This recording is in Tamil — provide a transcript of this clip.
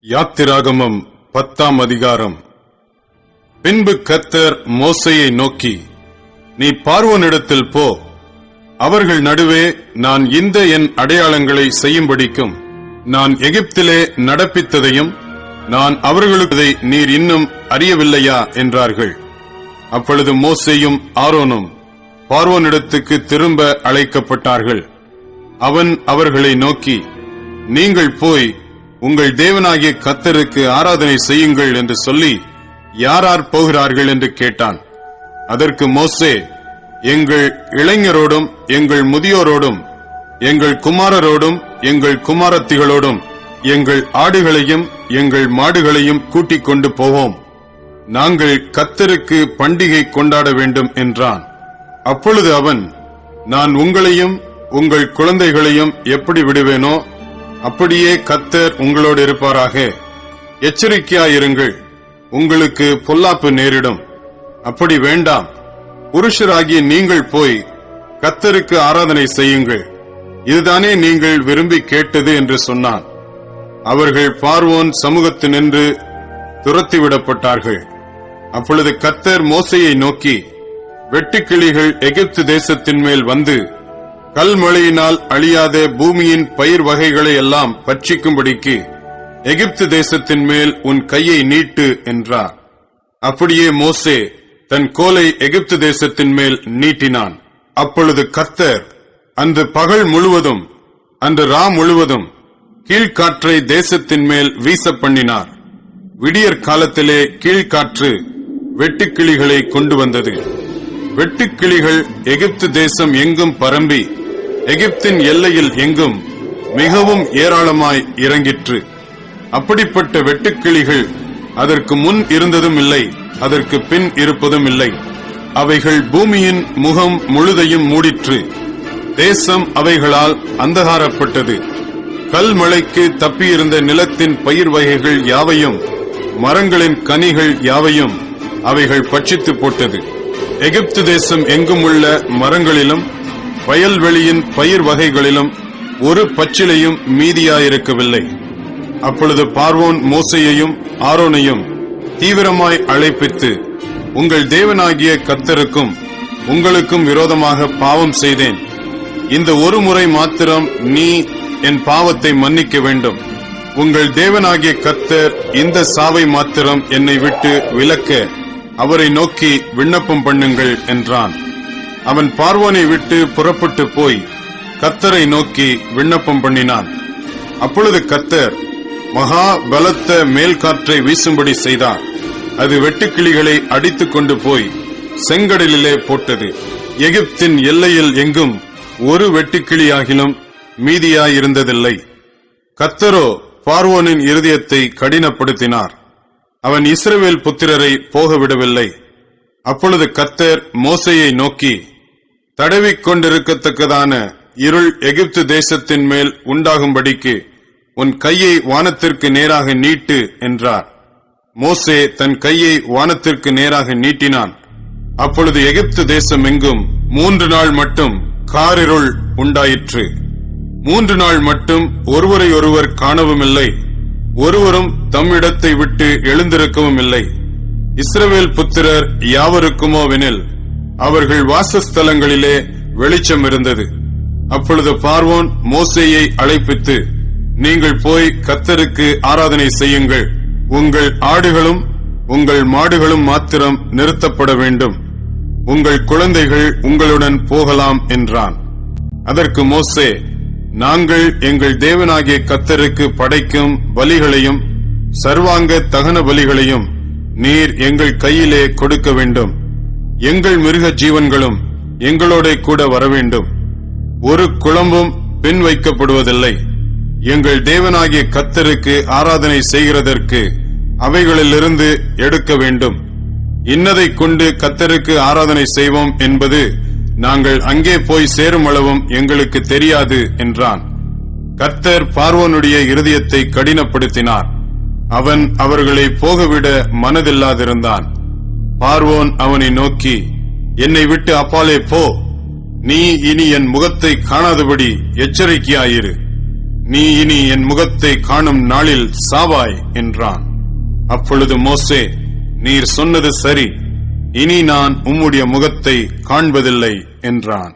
யாத்திராகமம் 10ஆம் அதிகாரம். பின்பு கர்த்தர் மோசேயை நோக்கி, நீ பார்வோனிடத்தில் போ, அவர்கள் நடுவே நான் என் அடையாளங்களை செய்யும்படிக்கும் நான் எகிப்திலே நடப்பித்ததையும் நான் அவர்களுக்கு நீர் இன்னும் அறியவில்லையா என்றார்கள். அப்பொழுது மோசேயும் ஆரோனும் பார்வோனிடத்துக்கு திரும்ப அழைக்கப்பட்டார்கள். அவன் அவர்களை நோக்கி, நீங்கள் போய் உங்கள் தேவனாகிய கர்த்தருக்கு ஆராதனை செய்யுங்கள் என்று சொல்லி யார் போகிறார்கள் என்று கேட்டான். அதற்கு மோசே, எங்கள் இளைஞரோடும் எங்கள் முதியோரோடும் எங்கள் குமாரரோடும் எங்கள் குமாரத்திகளோடும் எங்கள் ஆடுகளையும் எங்கள் மாடுகளையும் கூட்டிக் கொண்டு போவோம், நாங்கள் கர்த்தருக்கு பண்டிகை கொண்டாட வேண்டும் என்றான். அப்பொழுது அவன், நான் உங்களையும் உங்கள் குழந்தைகளையும் எப்படி விடுவேனோ அப்படியே கர்த்தர் உங்களோடு இருப்பாராக. எச்சரிக்கையாயிருங்கள், உங்களுக்கு பொல்லாப்பு நேரிடும். அப்படி வேண்டாம், புருஷராகிய நீங்கள் போய் கர்த்தருக்கு ஆராதனை செய்யுங்கள், இதுதானே நீங்கள் விரும்பி கேட்டது என்று சொன்னான். அவர்கள் பார்வோன் சமூகத்தினின்று துரத்திவிடப்பட்டார்கள். அப்பொழுது கர்த்தர் மோசேயை நோக்கி, வெட்டுக்கிளிகள் எகிப்து தேசத்தின் மேல் வந்து கல்மழையினால் அழியாத பூமியின் பயிர் வகைகளை எல்லாம் பட்சிக்கும்படிக்கு எகிப்து தேசத்தின் மேல் உன் கையை நீட்டு என்றார். அப்படியே மோசே தன் கோலை எகிப்து தேசத்தின் மேல் நீட்டினான். அப்பொழுது கர்த்தர் அன்று பகல் முழுவதும் அன்று ரா முழுவதும் கீழ்காற்றை தேசத்தின் மேல் வீச பண்ணினார். விடியற் காலத்திலே கீழ்காற்று வெட்டுக்கிளிகளை கொண்டு வந்தது. வெட்டுக்கிளிகள் எகிப்து தேசம் எங்கும் பரம்பி எகிப்தின் எல்லையில் எங்கும் மிகவும் ஏராளமாய் இறங்கிற்று. அப்படிப்பட்ட வெட்டுக்கிளிகள் அதற்கு முன் இருந்ததும் இல்லை, அதற்கு பின் இருப்பதும் இல்லை. அவைகள் பூமியின் முகம் முழுதையும் மூடிற்று. தேசம் அவைகளால் அந்தகாரப்பட்டது. கல்மழைக்கு தப்பியிருந்த நிலத்தின் பயிர் வகைகள் யாவையும் மரங்களின் கனிகள் யாவையும் அவைகள் பட்சித்து போட்டது. எகிப்து தேசம் எங்கும் உள்ள மரங்களிலும் வயல்வெளியின் பயிர் வகைகளிலும் ஒரு பச்சிலையும் மீதியாயிருக்கவில்லை. அப்பொழுது பார்வோன் மோசேயையும் ஆரோனையும் தீவிரமாய் அழைப்பித்து, உங்கள் தேவனாகிய கர்த்தருக்கும் உங்களுக்கும் விரோதமாக பாவம் செய்தேன். இந்த ஒரு முறை மாத்திரம் நீ என் பாவத்தை மன்னிக்க வேண்டும். உங்கள் தேவனாகிய கர்த்தர் இந்த சாவை மாத்திரம் என்னை விட்டு விலக்க அவரை நோக்கி விண்ணப்பம் பண்ணுங்கள் என்றான். அவன் பார்வோனை விட்டு புறப்பட்டு போய் கர்த்தரை நோக்கி விண்ணப்பம் பண்ணினான். அப்பொழுது கர்த்தர் மகா பலத்த மேல் காற்றை வீசும்படி செய்தார். அது வெட்டுக்கிளிகளை அடித்துக் கொண்டு போய் செங்கடலிலே போட்டது. எகிப்தின் எல்லையில் எங்கும் ஒரு வெட்டுக்கிளியாகிலும் மீதியாயிருந்ததில்லை. கர்த்தரோ பார்வோனின் இருதயத்தை கடினப்படுத்தினார். அவன் இஸ்ரவேல் புத்திரரை போகவிடவில்லை. அப்பொழுது கர்த்தர் மோசேயை நோக்கி, தடவிக் கொண்டிருக்கத்தக்கதான இருள் எகிப்து தேசத்தின் மேல் உண்டாகும்படிக்கு உன் கையை வானத்திற்கு நேராக நீட்டு என்றார். மோசே தன் கையை வானத்திற்கு நேராக நீட்டினான். அப்பொழுது எகிப்து தேசம் எங்கும் 3 நாள் மட்டும் காரிருள் உண்டாயிற்று. 3 நாள் மட்டும் ஒருவரை ஒருவர் காணவும் இல்லை, ஒருவரும் தம் இடத்தை விட்டு எழுந்திருக்கவும் இல்லை. இஸ்ரவேல் புத்திரர் யாவருக்குமோவெனில் அவர்கள் வாசஸ்தலங்களிலே வெளிச்சம் இருந்தது. அப்பொழுது பார்வோன் மோசேயை அழைப்பித்து, நீங்கள் போய் கர்த்தருக்கு ஆராதனை செய்யுங்கள், உங்கள் ஆடுகளும் உங்கள் மாடுகளும் மாத்திரம் நிறுத்தப்பட வேண்டும், உங்கள் குழந்தைகள் உங்களுடன் போகலாம் என்றான். அதற்கு மோசே, நாங்கள் எங்கள் தேவனாகிய கர்த்தருக்கு படைக்கும் பலிகளையும் சர்வாங்க தகன பலிகளையும் நீர் எங்கள் கையிலே கொடுக்க வேண்டும், எங்கள் மிருக ஜீவன்களும் எங்களோட கூட வரவேண்டும், ஒரு குளம்பும் பின் வைக்கப்படுவதில்லை. எங்கள் தேவனாகிய கர்த்தருக்கு ஆராதனை செய்கிறதற்கு அவைகளிலிருந்து எடுக்க வேண்டும். இன்னதை கொண்டு கர்த்தருக்கு ஆராதனை செய்வோம் என்பது நாங்கள் அங்கே போய் சேரும் அளவும் எங்களுக்கு தெரியாது என்றான். கர்த்தர் பார்வோனுடைய இருதயத்தை கடினப்படுத்தினார். அவன் அவர்களை போகவிட மனதில்லாதிருந்தான். பார்வோன் அவனை நோக்கி, என்னை விட்டு அப்பாலே போ, நீ இனி என் முகத்தை காணாதபடி எச்சரிக்கையாயிரு, நீ இனி என் முகத்தை காணும் நாளில் சாவாய் என்றான். அப்பொழுது மோசே, நீர் சொன்னது சரி, இனி நான் உம்முடைய முகத்தை காண்பதில்லை என்றான்.